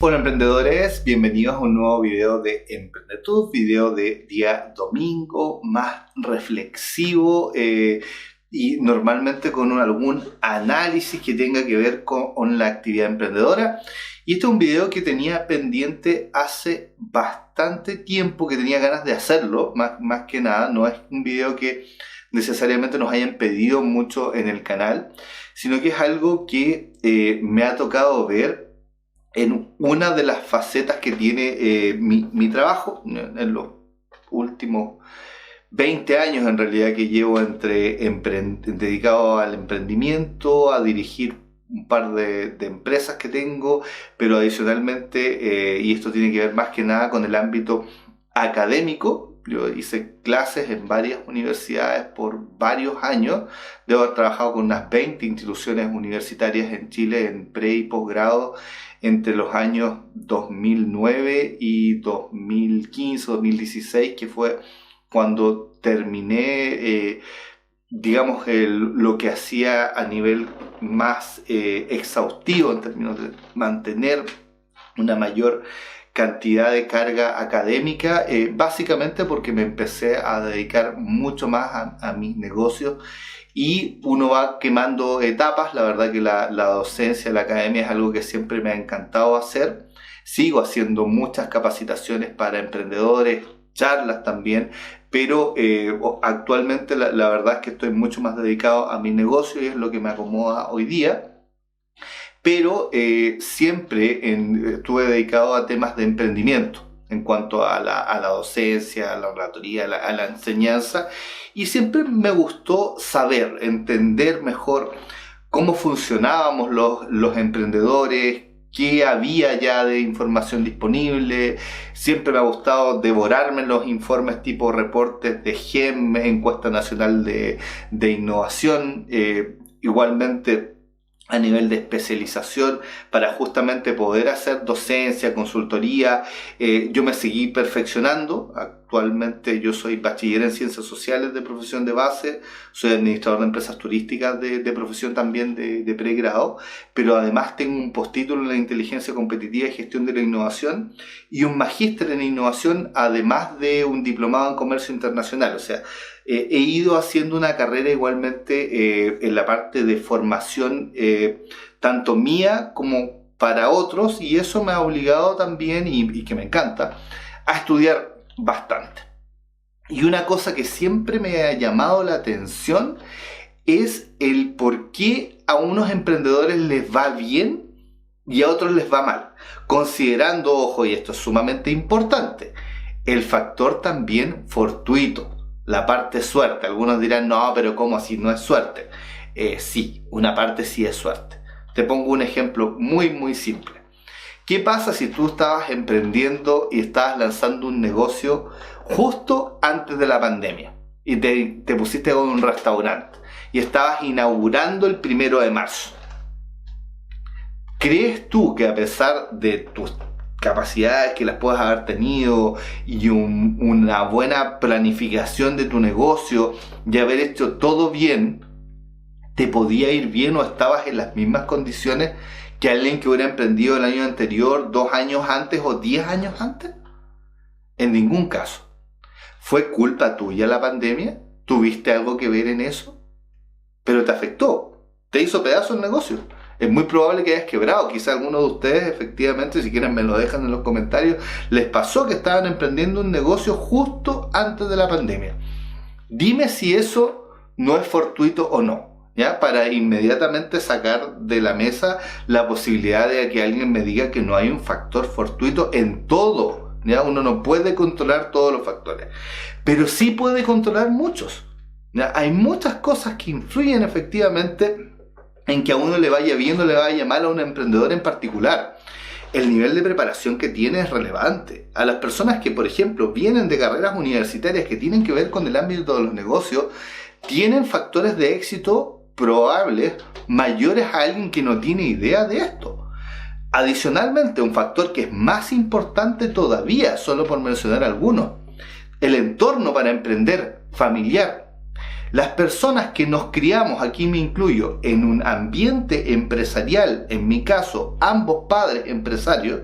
Hola emprendedores, bienvenidos a un nuevo video de EmprendeTube, video de día domingo, más reflexivo y normalmente con algún análisis que tenga que ver con la actividad emprendedora. Y este es un video que tenía pendiente hace bastante tiempo, que tenía ganas de hacerlo, más que nada. No es un video que necesariamente nos hayan pedido mucho en el canal, sino que es algo que me ha tocado ver en una de las facetas que tiene mi trabajo en los últimos 20 años en realidad que llevo dedicado al emprendimiento, a dirigir un par de empresas que tengo, pero adicionalmente, y esto tiene que ver más que nada con el ámbito académico. Yo hice clases en varias universidades por varios años. Debo haber trabajado con unas 20 instituciones universitarias en Chile en pre y posgrado entre los años 2009 y 2015, 2016, que fue cuando terminé, lo que hacía a nivel más exhaustivo en términos de mantener una mayor cantidad de carga académica, básicamente porque me empecé a dedicar mucho más a mis negocios y uno va quemando etapas. La verdad que la docencia, la academia es algo que siempre me ha encantado hacer. Sigo haciendo muchas capacitaciones para emprendedores, charlas también, pero actualmente la verdad es que estoy mucho más dedicado a mi negocio y es lo que me acomoda hoy día. Pero siempre estuve dedicado a temas de emprendimiento en cuanto a la docencia, a la oratoria, a la enseñanza, y siempre me gustó saber, entender mejor cómo funcionábamos los emprendedores, qué había ya de información disponible. Siempre me ha gustado devorarme los informes tipo reportes de GEM, Encuesta Nacional de Innovación, igualmente a nivel de especialización para justamente poder hacer docencia, consultoría. Yo me seguí perfeccionando. Actualmente yo soy bachiller en Ciencias Sociales de profesión de base, soy administrador de empresas turísticas de profesión también de pregrado, pero además tengo un postítulo en la inteligencia competitiva y gestión de la innovación y un magíster en innovación, además de un diplomado en comercio internacional. O sea, he ido haciendo una carrera igualmente en la parte de formación, tanto mía como para otros, y eso me ha obligado también, y que me encanta, a estudiar bastante. Y una cosa que siempre me ha llamado la atención es el por qué a unos emprendedores les va bien y a otros les va mal, considerando, ojo, y esto es sumamente importante, el factor también fortuito, la parte suerte. Algunos dirán, no, pero ¿cómo así? No es suerte. Sí, una parte sí es suerte. Te pongo un ejemplo muy simple. ¿Qué pasa si tú estabas emprendiendo y estabas lanzando un negocio justo antes de la pandemia y te pusiste con un restaurante y estabas inaugurando el 1 de marzo? ¿Crees tú que a pesar de tus capacidades que las puedas haber tenido y una buena planificación de tu negocio y haber hecho todo bien, te podía ir bien o estabas en las mismas condiciones que alguien que hubiera emprendido el año anterior, 2 años antes o 10 años antes? En ningún caso. ¿Fue culpa tuya la pandemia? ¿Tuviste algo que ver en eso? Pero te afectó, te hizo pedazo el negocio. Es muy probable que hayas quebrado. Quizá alguno de ustedes, efectivamente, si quieren me lo dejan en los comentarios, les pasó que estaban emprendiendo un negocio justo antes de la pandemia. Dime si eso no es fortuito o no, ¿ya? Para inmediatamente sacar de la mesa la posibilidad de que alguien me diga que no hay un factor fortuito en todo, ¿ya? Uno no puede controlar todos los factores, pero sí puede controlar muchos, ¿ya? Hay muchas cosas que influyen efectivamente en que a uno le vaya bien o le vaya mal, a un emprendedor en particular. El nivel de preparación que tiene es relevante. A las personas que, por ejemplo, vienen de carreras universitarias que tienen que ver con el ámbito de los negocios, tienen factores de éxito probables mayores a alguien que no tiene idea de esto. Adicionalmente, un factor que es más importante todavía, solo por mencionar algunos, el entorno para emprender familiar. Las personas que nos criamos, aquí me incluyo, en un ambiente empresarial, en mi caso, ambos padres empresarios,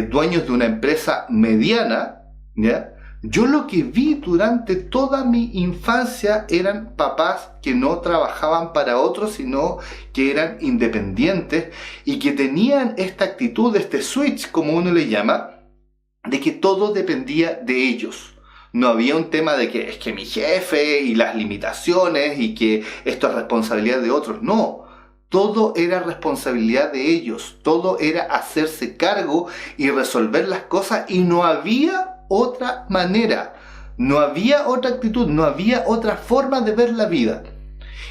dueños de una empresa mediana, ¿ya? Yo lo que vi durante toda mi infancia eran papás que no trabajaban para otros, sino que eran independientes y que tenían esta actitud, este switch, como uno le llama, de que todo dependía de ellos. No había un tema de que es que mi jefe y las limitaciones y que esto es responsabilidad de otros. No, todo era responsabilidad de ellos. Todo era hacerse cargo y resolver las cosas, y no había otra manera, no había otra actitud, no había otra forma de ver la vida.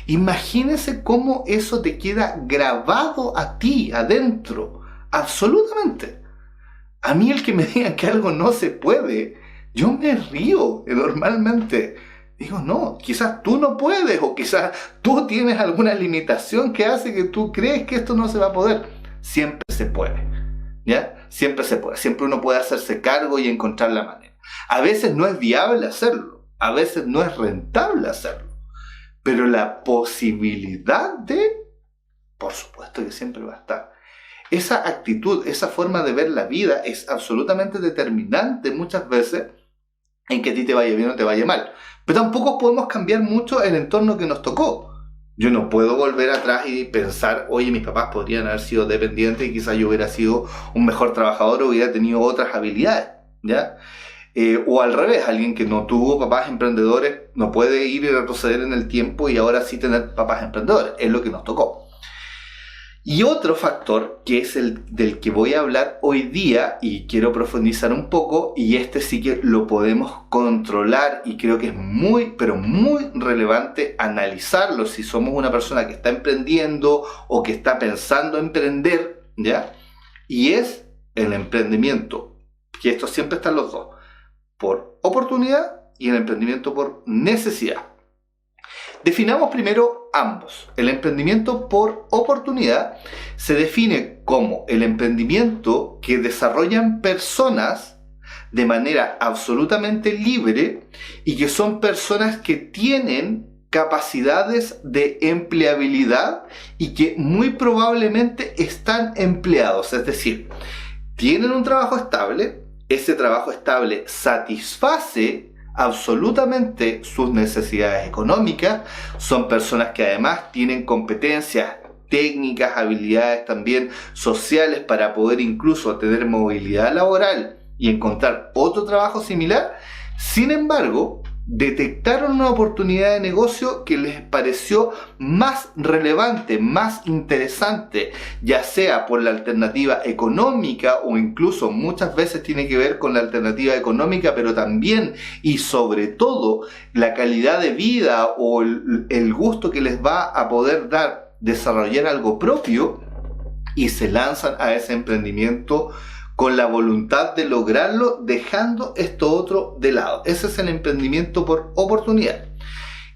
Imagínense cómo eso te queda grabado a ti, adentro, absolutamente. A mí el que me digan que algo no se puede, yo me río normalmente. Digo, no, quizás tú no puedes, o quizás tú tienes alguna limitación que hace que tú crees que esto no se va a poder. Siempre se puede, ¿ya? Siempre se puede, siempre uno puede hacerse cargo y encontrar la manera. A veces no es viable hacerlo, a veces no es rentable hacerlo, pero la posibilidad de, por supuesto que siempre va a estar. Esa actitud, esa forma de ver la vida es absolutamente determinante muchas veces en que a ti te vaya bien o te vaya mal. Pero tampoco podemos cambiar mucho el entorno que nos tocó. Yo no puedo volver atrás y pensar, oye, mis papás podrían haber sido dependientes y quizás yo hubiera sido un mejor trabajador o hubiera tenido otras habilidades, ¿ya? O al revés, alguien que no tuvo papás emprendedores no puede ir y retroceder en el tiempo y ahora sí tener papás emprendedores. Es lo que nos tocó. Y otro factor, que es el del que voy a hablar hoy día y quiero profundizar un poco, y este sí que lo podemos controlar y creo que es muy, pero muy relevante analizarlo si somos una persona que está emprendiendo o que está pensando emprender, ¿ya? Y es el emprendimiento, que esto siempre están los dos, por oportunidad y el emprendimiento por necesidad. Definamos primero ambos. El emprendimiento por oportunidad se define como el emprendimiento que desarrollan personas de manera absolutamente libre y que son personas que tienen capacidades de empleabilidad y que muy probablemente están empleados. Es decir, tienen un trabajo estable, ese trabajo estable satisface absolutamente sus necesidades económicas, son personas que además tienen competencias técnicas, habilidades también sociales para poder incluso tener movilidad laboral y encontrar otro trabajo similar. Sin embargo, detectaron una oportunidad de negocio que les pareció más relevante, más interesante, ya sea por la alternativa económica o incluso muchas veces tiene que ver con la alternativa económica, pero también y sobre todo la calidad de vida o el gusto que les va a poder dar desarrollar algo propio, y se lanzan a ese emprendimiento con la voluntad de lograrlo, dejando esto otro de lado. Ese es el emprendimiento por oportunidad.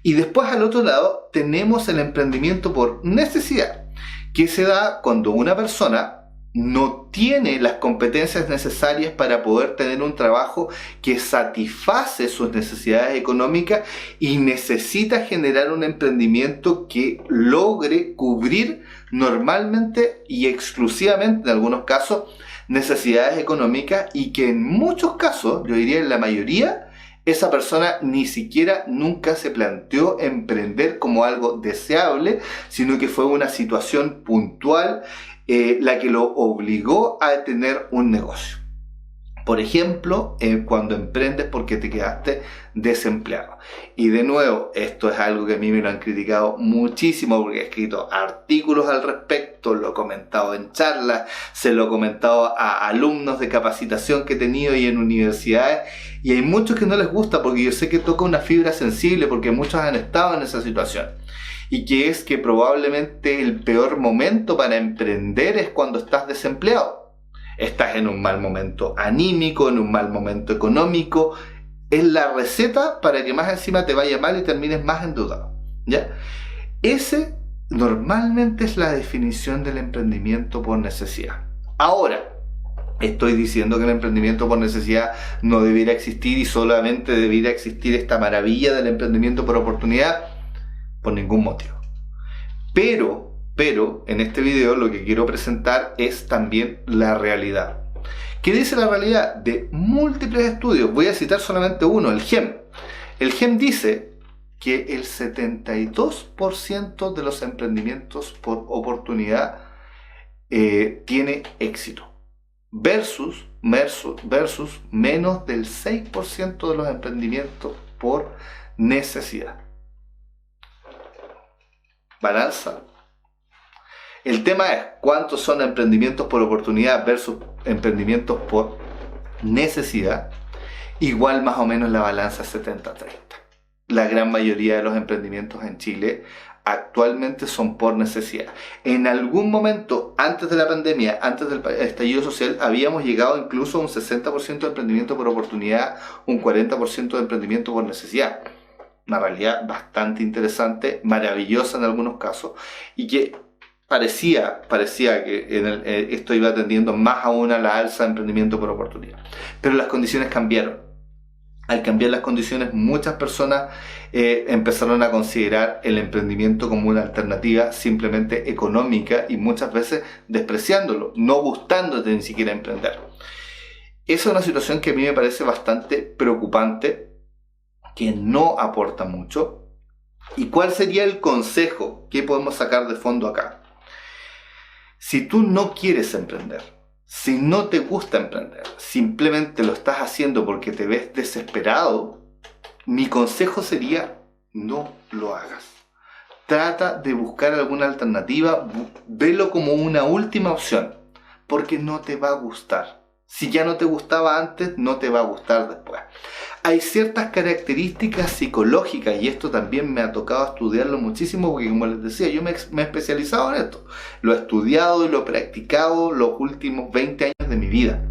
Y después al otro lado tenemos el emprendimiento por necesidad, que se da cuando una persona no tiene las competencias necesarias para poder tener un trabajo que satisface sus necesidades económicas y necesita generar un emprendimiento que logre cubrir normalmente y exclusivamente, en algunos casos, necesidades económicas, y que en muchos casos, yo diría en la mayoría, esa persona ni siquiera nunca se planteó emprender como algo deseable, sino que fue una situación puntual la que lo obligó a tener un negocio. Por ejemplo, cuando emprendes porque te quedaste desempleado. Y de nuevo, esto es algo que a mí me lo han criticado muchísimo porque he escrito artículos al respecto, lo he comentado en charlas, se lo he comentado a alumnos de capacitación que he tenido y en universidades, y hay muchos que no les gusta porque yo sé que toca una fibra sensible porque muchos han estado en esa situación. Y que es que probablemente el peor momento para emprender es cuando estás desempleado. Estás en un mal momento anímico, en un mal momento económico. Es la receta para que más encima te vaya mal y termines más endeudado, ¿ya? Ese normalmente es la definición del emprendimiento por necesidad. Ahora, estoy diciendo que el emprendimiento por necesidad no debiera existir y solamente debiera existir esta maravilla del emprendimiento por oportunidad, por ningún motivo. Pero en este video lo que quiero presentar es también la realidad. ¿Qué dice la realidad? De múltiples estudios, voy a citar solamente uno, el GEM. El GEM dice que el 72% de los emprendimientos por oportunidad tiene éxito, versus menos del 6% de los emprendimientos por necesidad. Balanza. El tema es cuántos son emprendimientos por oportunidad versus emprendimientos por necesidad. Igual más o menos la balanza 70-30. La gran mayoría de los emprendimientos en Chile actualmente son por necesidad. En algún momento, antes de la pandemia, antes del estallido social, habíamos llegado incluso a un 60% de emprendimiento por oportunidad, un 40% de emprendimiento por necesidad. Una realidad bastante interesante, maravillosa en algunos casos, y que parecía que esto iba tendiendo más aún a la alza de emprendimiento por oportunidad. Pero las condiciones cambiaron. Al cambiar las condiciones, muchas personas empezaron a considerar el emprendimiento como una alternativa simplemente económica y muchas veces despreciándolo, no gustándote ni siquiera emprender. Esa es una situación que a mí me parece bastante preocupante, que no aporta mucho. ¿Y cuál sería el consejo que podemos sacar de fondo acá? Si tú no quieres emprender, si no te gusta emprender, simplemente lo estás haciendo porque te ves desesperado, mi consejo sería no lo hagas. Trata de buscar alguna alternativa, velo como una última opción, porque no te va a gustar. Si ya no te gustaba antes, no te va a gustar después. Hay ciertas características psicológicas, y esto también me ha tocado estudiarlo muchísimo, porque como les decía, yo me he especializado en esto. Lo he estudiado y lo he practicado los últimos 20 años de mi vida,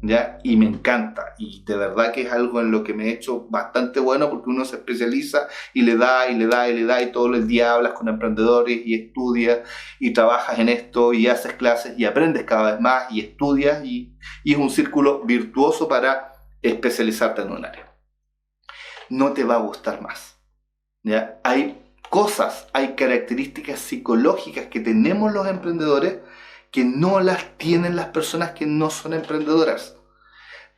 ¿ya? Y me encanta, y de verdad que es algo en lo que me he hecho bastante bueno, porque uno se especializa y le da, y todos los días hablas con emprendedores, y estudias, y trabajas en esto, y haces clases, y aprendes cada vez más, y estudias, y es un círculo virtuoso para especializarte en un área. No te va a gustar más, ¿ya? Hay cosas, hay características psicológicas que tenemos los emprendedores que no las tienen las personas que no son emprendedoras.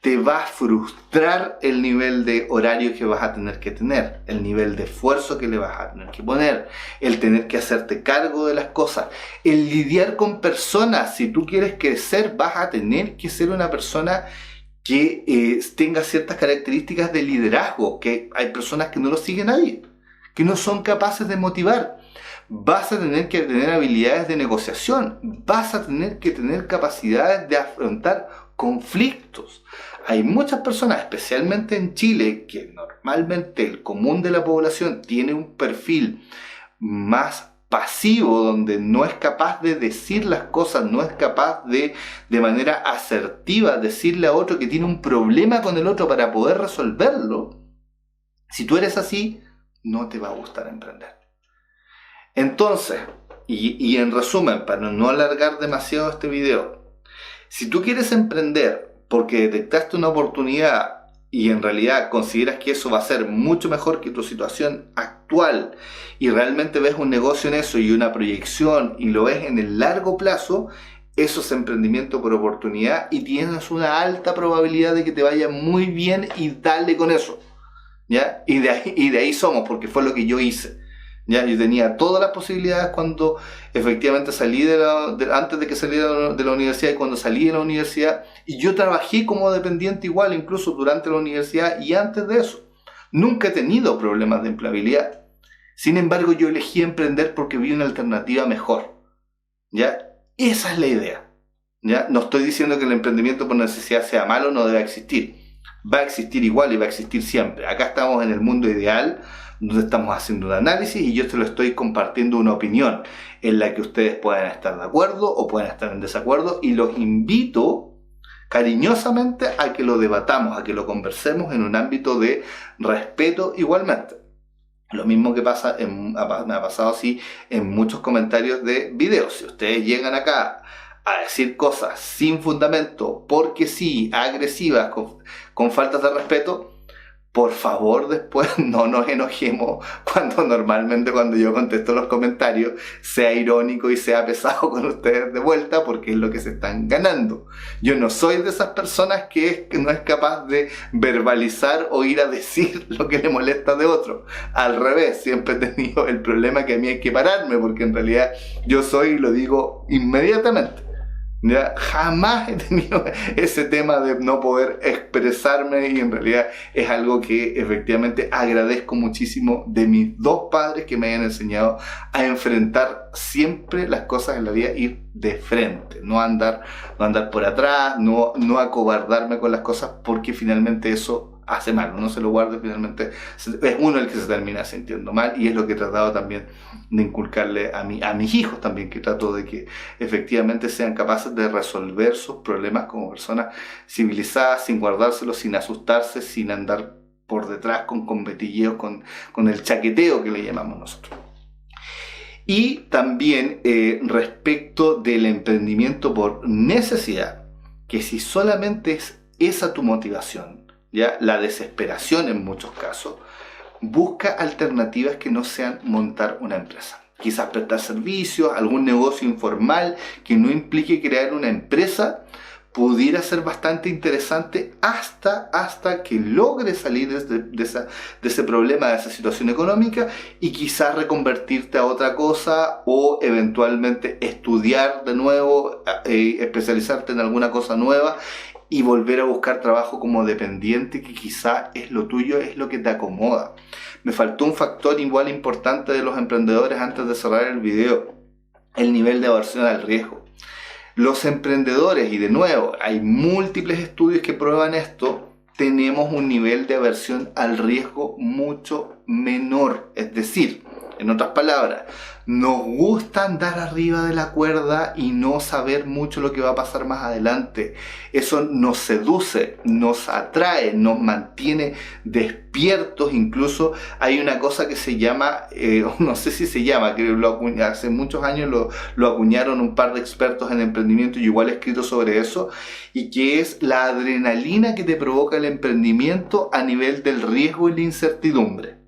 Te va a frustrar el nivel de horario que vas a tener que tener, el nivel de esfuerzo que le vas a tener que poner, el tener que hacerte cargo de las cosas, el lidiar con personas. Si tú quieres crecer, vas a tener que ser una persona que tenga ciertas características de liderazgo, que hay personas que no lo sigue nadie, que no son capaces de motivar. Vas a tener que tener habilidades de negociación, vas a tener que tener capacidades de afrontar conflictos. Hay muchas personas, especialmente en Chile, que normalmente el común de la población tiene un perfil más pasivo, donde no es capaz de decir las cosas, no es capaz de manera asertiva decirle a otro que tiene un problema con el otro para poder resolverlo. Si tú eres así, no te va a gustar emprender. Entonces, y en resumen, para no alargar demasiado este video, si tú quieres emprender porque detectaste una oportunidad y en realidad consideras que eso va a ser mucho mejor que tu situación actual, y realmente ves un negocio en eso y una proyección y lo ves en el largo plazo, eso es emprendimiento por oportunidad y tienes una alta probabilidad de que te vaya muy bien, y dale con eso, ¿ya? Y de ahí somos, porque fue lo que yo hice. ¿Ya? Yo tenía todas las posibilidades cuando efectivamente salí antes de que saliera de la universidad y cuando salí de la universidad, y yo trabajé como dependiente igual, incluso durante la universidad y antes de eso. Nunca he tenido problemas de empleabilidad. Sin embargo, yo elegí emprender porque vi una alternativa mejor, ¿ya? Esa es la idea, ¿ya? No estoy diciendo que el emprendimiento por necesidad sea malo, no debe existir. Va a existir igual y va a existir siempre. Acá estamos en el mundo ideal, donde estamos haciendo un análisis y yo te lo estoy compartiendo una opinión en la que ustedes pueden estar de acuerdo o pueden estar en desacuerdo, y los invito cariñosamente a que lo debatamos, a que lo conversemos en un ámbito de respeto igualmente. Lo mismo que pasa, me ha pasado así en muchos comentarios de videos. Si ustedes llegan acá a decir cosas sin fundamento, porque sí, agresivas, con faltas de respeto, por favor, después no nos enojemos cuando yo contesto los comentarios, sea irónico y sea pesado con ustedes de vuelta, porque es lo que se están ganando. Yo no soy de esas personas que no es capaz de verbalizar o ir a decir lo que le molesta de otro. Al revés, siempre he tenido el problema que a mí hay que pararme, porque en realidad yo soy y lo digo inmediatamente. ¿Ya? Jamás he tenido ese tema de no poder expresarme, y en realidad es algo que efectivamente agradezco muchísimo de mis dos padres, que me hayan enseñado a enfrentar siempre las cosas en la vida, ir de frente, no andar por atrás, no acobardarme con las cosas, porque finalmente eso hace mal. Uno se lo guarda y finalmente es uno el que se termina sintiendo mal, y es lo que he tratado también de inculcarle a mis hijos también, que trato de que efectivamente sean capaces de resolver sus problemas como personas civilizadas, sin guardárselos, sin asustarse, sin andar por detrás con competilleos, con el chaqueteo que le llamamos nosotros. Y también respecto del emprendimiento por necesidad, que si solamente es esa tu motivación, ¿ya? La desesperación en muchos casos, busca alternativas que no sean montar una empresa. Quizás prestar servicios, algún negocio informal que no implique crear una empresa, pudiera ser bastante interesante hasta que logre salir de ese problema, de esa situación económica, y quizás reconvertirte a otra cosa, o eventualmente estudiar de nuevo, especializarte en alguna cosa nueva y volver a buscar trabajo como dependiente, que quizá es lo tuyo, es lo que te acomoda. Me faltó un factor igual importante de los emprendedores antes de cerrar el video: el nivel de aversión al riesgo. Los emprendedores, y de nuevo, hay múltiples estudios que prueban esto, tenemos un nivel de aversión al riesgo mucho menor. Es decir, en otras palabras, nos gusta andar arriba de la cuerda y no saber mucho lo que va a pasar más adelante. Eso nos seduce, nos atrae, nos mantiene despiertos. Incluso hay una cosa que se llama, no sé si se llama, que hace muchos años lo acuñaron un par de expertos en emprendimiento, y igual he escrito sobre eso, y que es la adrenalina que te provoca el emprendimiento a nivel del riesgo y la incertidumbre.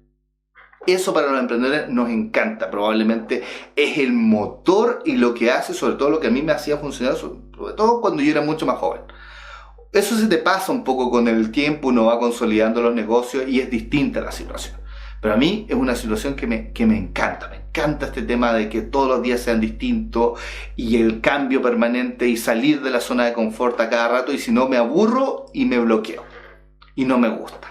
Eso para los emprendedores nos encanta, probablemente es el motor y lo que hace, sobre todo lo que a mí me hacía funcionar, sobre todo cuando yo era mucho más joven. Eso se te pasa un poco con el tiempo, uno va consolidando los negocios y es distinta la situación. Pero a mí es una situación que me encanta este tema de que todos los días sean distintos, y el cambio permanente, y salir de la zona de confort a cada rato, y si no me aburro y me bloqueo y no me gusta.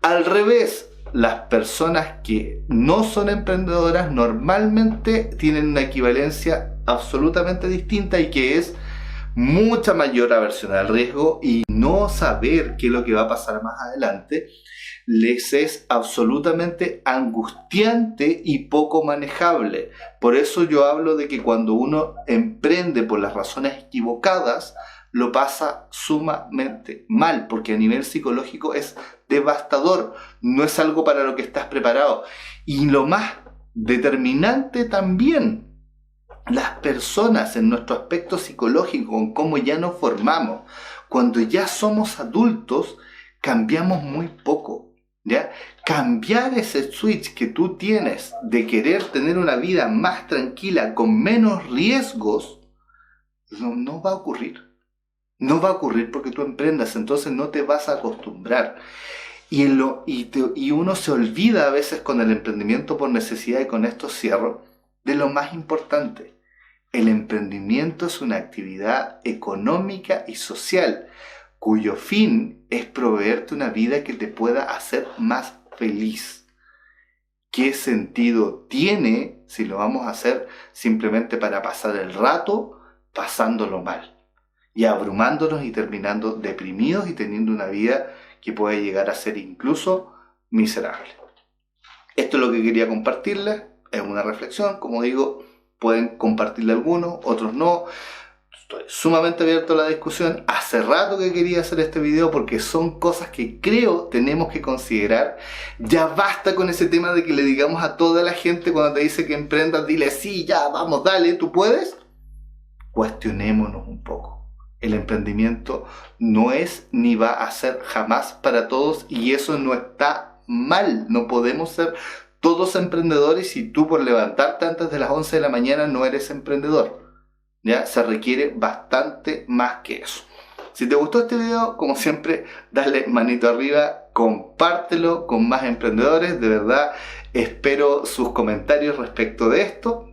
Al revés, las personas que no son emprendedoras normalmente tienen una equivalencia absolutamente distinta, y que es mucha mayor aversión al riesgo, y no saber qué es lo que va a pasar más adelante les es absolutamente angustiante y poco manejable. Por eso yo hablo de que cuando uno emprende por las razones equivocadas, lo pasa sumamente mal, porque a nivel psicológico es devastador, no es algo para lo que estás preparado. Y lo más determinante también, las personas en nuestro aspecto psicológico, en cómo ya nos formamos, cuando ya somos adultos, cambiamos muy poco. ¿Ya? Cambiar ese switch que tú tienes de querer tener una vida más tranquila, con menos riesgos, no va a ocurrir. No va a ocurrir porque tú emprendas, entonces no te vas a acostumbrar. Y uno se olvida a veces con el emprendimiento por necesidad, y con esto cierro, de lo más importante. El emprendimiento es una actividad económica y social, cuyo fin es proveerte una vida que te pueda hacer más feliz. ¿Qué sentido tiene si lo vamos a hacer simplemente para pasar el rato pasándolo mal, y abrumándonos y terminando deprimidos y teniendo una vida que puede llegar a ser incluso miserable? Esto es lo que quería compartirles, es una reflexión, como digo, pueden compartirle algunos, otros no. Estoy sumamente abierto a la discusión. Hace rato que quería hacer este video porque son cosas que creo tenemos que considerar. Ya basta con ese tema de que le digamos a toda la gente cuando te dice que emprendas, dile sí, ya, vamos, dale, tú puedes. Cuestionémonos un poco. El emprendimiento no es ni va a ser jamás para todos, y eso no está mal. No podemos ser todos emprendedores si tú por levantarte antes de las 11 de la mañana no eres emprendedor. ¿Ya? Se requiere bastante más que eso. Si te gustó este video, como siempre, dale manito arriba, compártelo con más emprendedores. De verdad, espero sus comentarios respecto de esto.